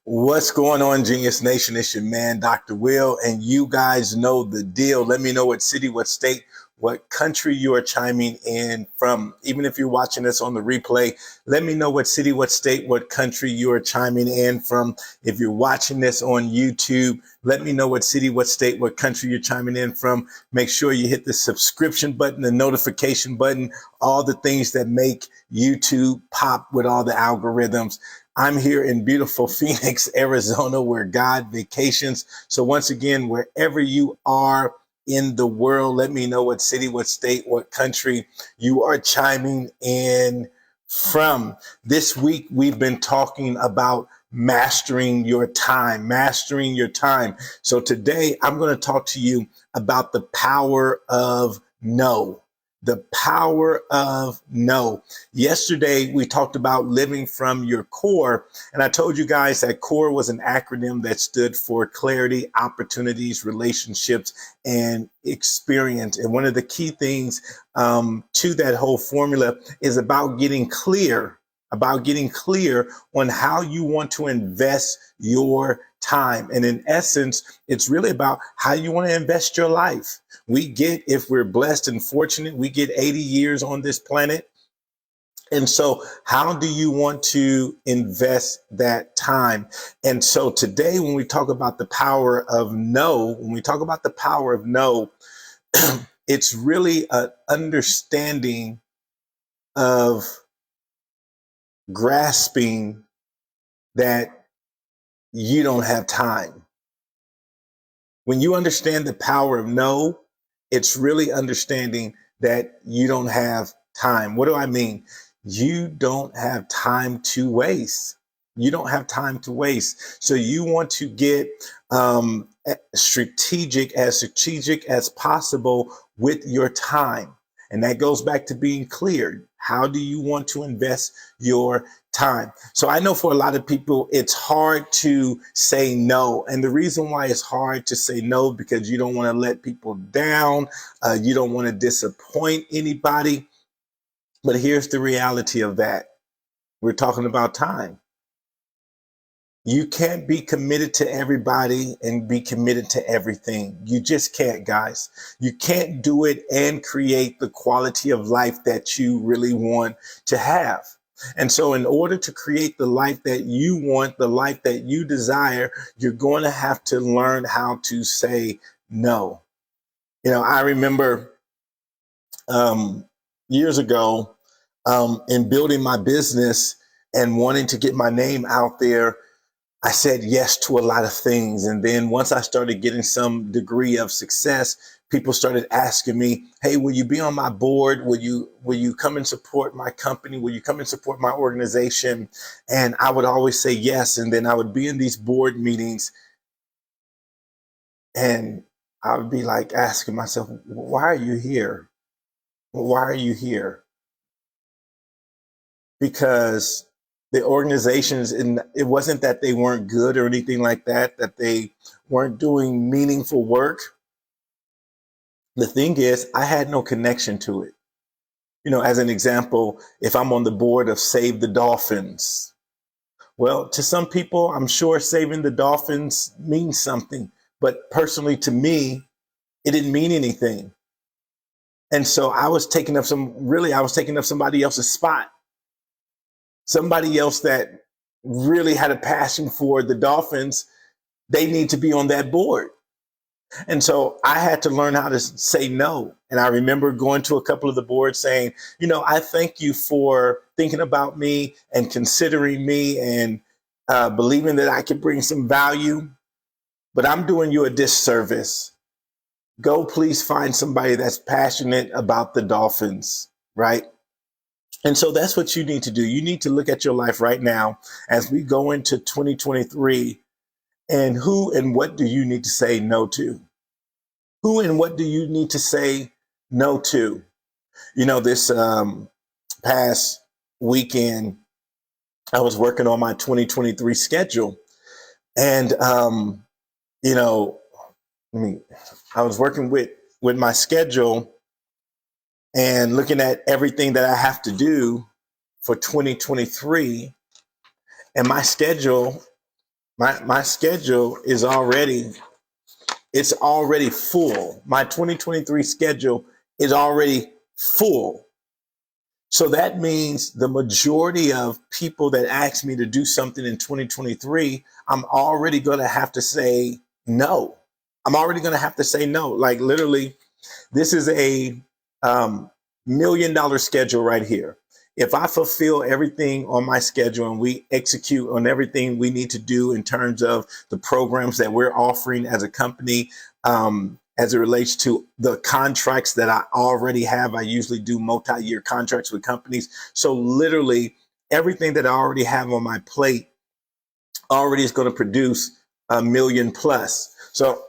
What's going on, Genius Nation? It's your man, Dr. Will, and you guys know the deal. Let me know what city, what state, what country you are chiming in from. Even if you're watching this on the replay, let me know what city, what state, what country you are chiming in from. If you're watching this on YouTube, let me know what city, what state, what country you're chiming in from. Make sure you hit the subscription button, the notification button, all the things that make YouTube pop with all the algorithms. I'm here in beautiful Phoenix, Arizona, where God vacations. So once again, wherever you are in the world, let me know what city, what state, what country you are chiming in from. This week, we've been talking about mastering your time, mastering your time. So today, I'm going to talk to you about the power of no. The power of no. Yesterday, we talked about living from your core. And I told you guys that core was an acronym that stood for clarity, opportunities, relationships, and experience. And one of the key things to that whole formula is about getting clear on how you want to invest your time. And in essence, it's really about how you want to invest your life. If we're blessed and fortunate, we get 80 years on this planet. And so how do you want to invest that time? And so today, when we talk about the power of no, it's really an understanding of grasping that you don't have time. When you understand the power of no, it's really understanding that you don't have time. What do I mean? You don't have time to waste. You don't have time to waste. So you want to get strategic as possible with your time. And that goes back to being clear. How do you want to invest your time? So I know for a lot of people, it's hard to say no. And the reason why it's hard to say no, because you don't want to let people down. You don't want to disappoint anybody. But here's the reality of that. We're talking about time. You can't be committed to everybody and be committed to everything. You just can't, guys. You can't do it and create the quality of life that you really want to have. And so in order to create the life that you want, the life that you desire, you're going to have to learn how to say no. I remember years ago in building my business and wanting to get my name out there, I said yes to a lot of things. And then once I started getting some degree of success, people started asking me, hey, will you be on my board? Will you come and support my company? Will you come and support my organization? And I would always say yes. And then I would be in these board meetings and I would be like asking myself, why are you here? Why are you here? Because the organizations, and it wasn't that they weren't good or anything like that, that they weren't doing meaningful work. The thing is, I had no connection to it. As an example, if I'm on the board of Save the Dolphins, well, to some people, I'm sure saving the dolphins means something. But personally, to me, it didn't mean anything. And so I was taking up somebody else's spot. Somebody else that really had a passion for the Dolphins, they need to be on that board. And so I had to learn how to say no. And I remember going to a couple of the boards saying, I thank you for thinking about me and considering me and believing that I could bring some value, but I'm doing you a disservice. Go please find somebody that's passionate about the Dolphins, right? And so that's what you need to do. You need to look at your life right now as we go into 2023 and who and what do you need to say no to? Who and what do you need to say no to? This past weekend, I was working on my 2023 schedule. And, I was working with my schedule and looking at everything that I have to do for 2023. And my schedule My schedule is already, it's already full. My 2023 schedule is already full. So that means the majority of people that ask me to do something in 2023, I'm already going to have to say no. I'm already going to have to say no. Like literally, this is a $1 million schedule right here. If I fulfill everything on my schedule and we execute on everything we need to do in terms of the programs that we're offering as a company, as it relates to the contracts that I already have, I usually do multi-year contracts with companies. So literally everything that I already have on my plate already is going to produce $1 million plus. So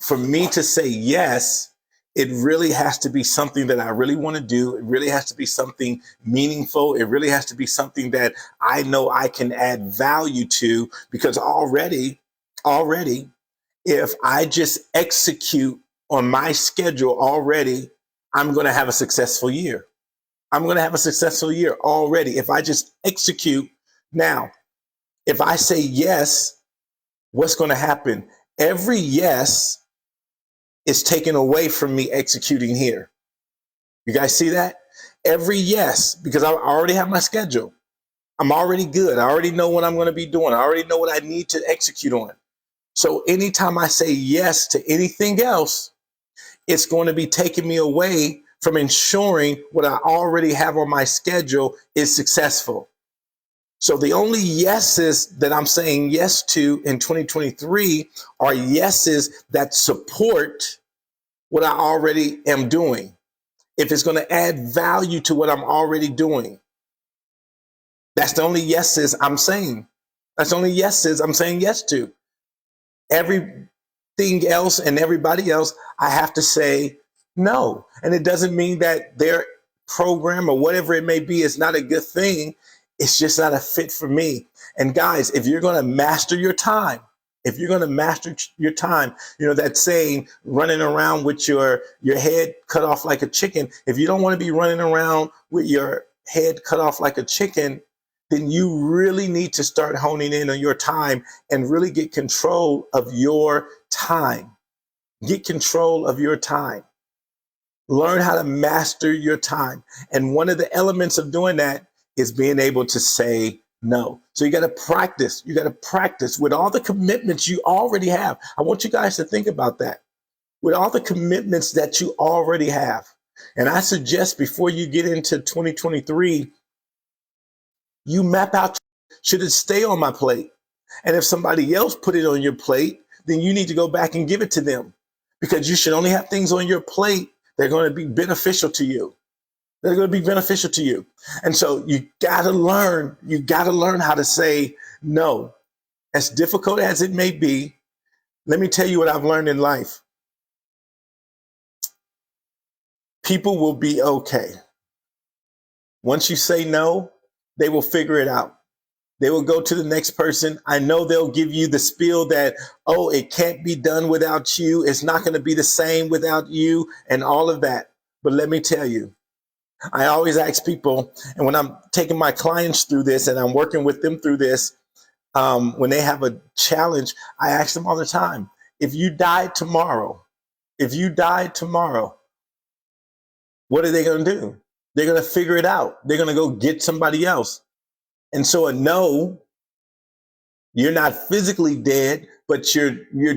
for me to say yes, it really has to be something that I really want to do. It really has to be something meaningful. It really has to be something that I know I can add value to, because already, if I just execute on my schedule already, I'm going to have a successful year. I'm going to have a successful year already if I just execute. Now, if I say yes, what's going to happen? Every yes is taken away from me executing here. You guys see that? Every yes, because I already have my schedule. I'm already good. I already know what I'm going to be doing. I already know what I need to execute on. So anytime I say yes to anything else, it's going to be taking me away from ensuring what I already have on my schedule is successful. So the only yeses that I'm saying yes to in 2023 are yeses that support what I already am doing. If it's going to add value to what I'm already doing, that's the only yeses I'm saying. That's the only yeses I'm saying yes to. Everything else and everybody else, I have to say no. And it doesn't mean that their program or whatever it may be is not a good thing. It's just not a fit for me. And guys, if you're going to master your time, if you're going to master your time, you know, that saying, running around with your head cut off like a chicken. If you don't want to be running around with your head cut off like a chicken, then you really need to start honing in on your time and really get control of your time. Get control of your time. Learn how to master your time. And one of the elements of doing that is being able to say no. So you got to practice. You got to practice with all the commitments you already have. I want you guys to think about that. With all the commitments that you already have. And I suggest before you get into 2023, you map out, should it stay on my plate? And if somebody else put it on your plate, then you need to go back and give it to them, because you should only have things on your plate that are going to be beneficial to you. They're going to be beneficial to you. And so you got to learn how to say no. As difficult as it may be, let me tell you what I've learned in life. People will be okay. Once you say no, they will figure it out. They will go to the next person. I know they'll give you the spiel that, oh, it can't be done without you. It's not going to be the same without you and all of that. But let me tell you, I always ask people, and when I'm taking my clients through this and I'm working with them through this, when they have a challenge, I ask them all the time, if you died tomorrow, what are they going to do? They're going to figure it out. They're going to go get somebody else. And so a no, you're not physically dead, but you're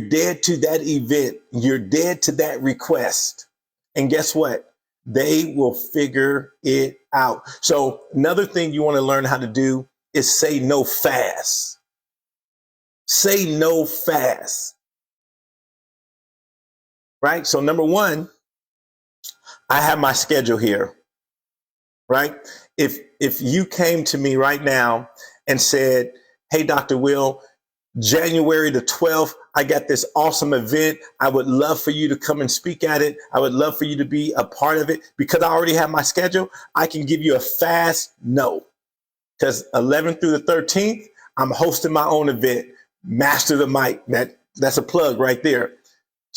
dead to that event. You're dead to that request. And guess what? They will figure it out. So another thing you want to learn how to do is say no fast. Say no fast. Right? So number one, I have my schedule here. Right? If you came to me right now and said, hey, Dr. Will, January the 12th, I got this awesome event. I would love for you to come and speak at it. I would love for you to be a part of it. Because I already have my schedule, I can give you a fast no. Because 11th through the 13th, I'm hosting my own event, Master the Mic. That's a plug right there.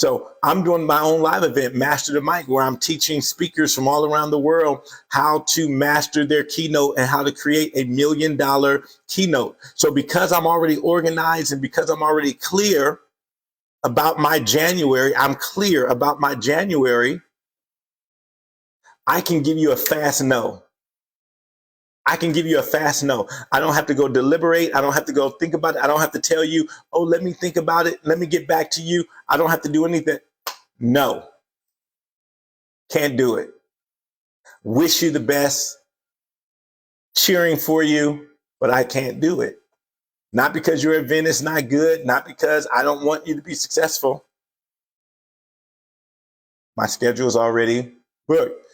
So I'm doing my own live event, Master the Mic, where I'm teaching speakers from all around the world how to master their keynote and how to create $1 million keynote. So because I'm already organized and because I'm already clear about my January, I can give you a fast no. I can give you a fast no. I don't have to go deliberate. I don't have to go think about it. I don't have to tell you, oh, let me think about it. Let me get back to you. I don't have to do anything. No, can't do it. Wish you the best, cheering for you, but I can't do it. Not because your event is not good, not because I don't want you to be successful. My schedule is already booked.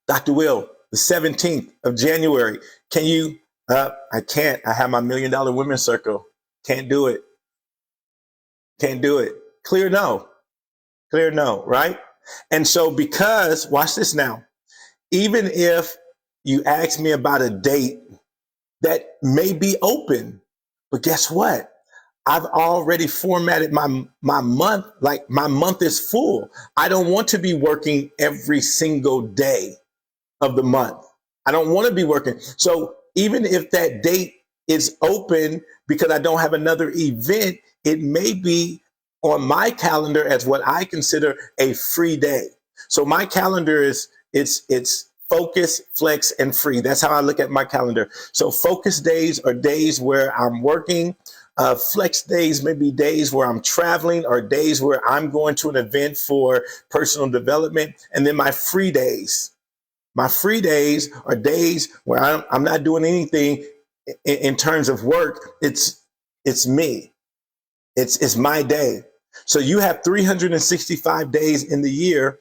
Dr. Will, the 17th of January. Can you? I can't. I have my $1 Million Women's Circle. Can't do it. Can't do it. Clear no. Clear no, right? And so because, watch this now, even if you ask me about a date that may be open, but guess what? I've already formatted my month, like my month is full. I don't want to be working every single day of the month. I don't want to be working. So even if that date is open because I don't have another event, it may be on my calendar as what I consider a free day. So my calendar is it's focus, flex, and free. That's how I look at my calendar. So focus days are days where I'm working. Flex days may be days where I'm traveling or days where I'm going to an event for personal development. And then my free days are days where I'm not doing anything in terms of work. It's me. It's my day. So you have 365 days in the year.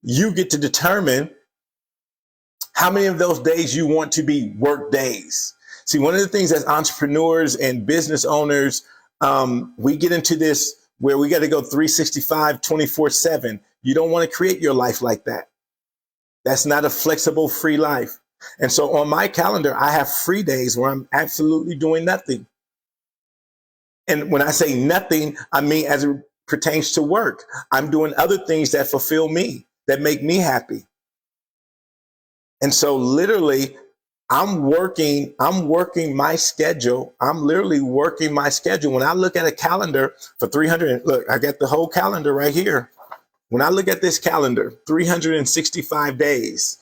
You get to determine how many of those days you want to be work days. See, one of the things as entrepreneurs and business owners, we get into this where we got to go 365, 24/7. You don't want to create your life like that. That's not a flexible, free life. And so on my calendar, I have free days where I'm absolutely doing nothing. And when I say nothing, I mean as it pertains to work. I'm doing other things that fulfill me, that make me happy. And so literally, I'm working my schedule. I'm literally working my schedule. When I look at a calendar for 300, look, I got the whole calendar right here. When I look at this calendar, 365 days,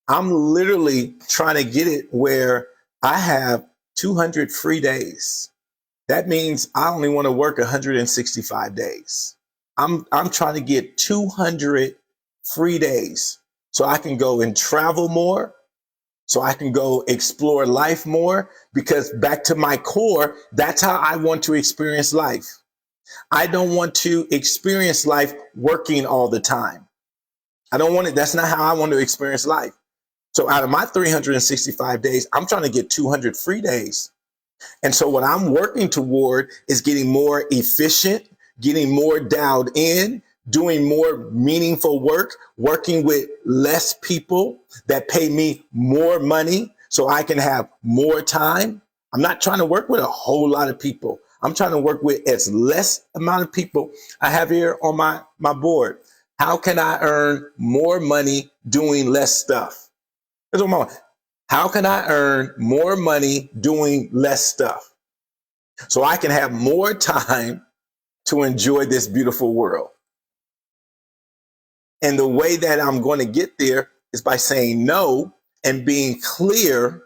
I'm literally trying to get it where I have 200 free days. That means I only want to work 165 days. I'm trying to get 200 free days so I can go and travel more, so I can go explore life more, because back to my core, that's how I want to experience life. I don't want to experience life working all the time. I don't want it. That's not how I want to experience life. So out of my 365 days, I'm trying to get 200 free days. And so what I'm working toward is getting more efficient, getting more dialed in, doing more meaningful work, working with less people that pay me more money so I can have more time. I'm not trying to work with a whole lot of people. I'm trying to work with as less amount of people. I have here on my board. How can I earn more money doing less stuff? That's what I'm on. How can I earn more money doing less stuff so I can have more time to enjoy this beautiful world? And the way that I'm going to get there is by saying no and being clear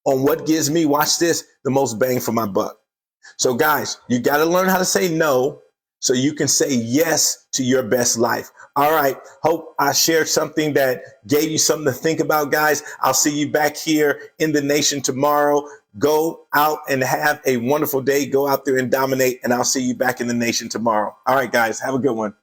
on what gives me, watch this, the most bang for my buck. So guys, you got to learn how to say no so you can say yes to your best life. All right. Hope I shared something that gave you something to think about, guys. I'll see you back here in the nation tomorrow. Go out and have a wonderful day. Go out there and dominate. And I'll see you back in the nation tomorrow. All right, guys, have a good one.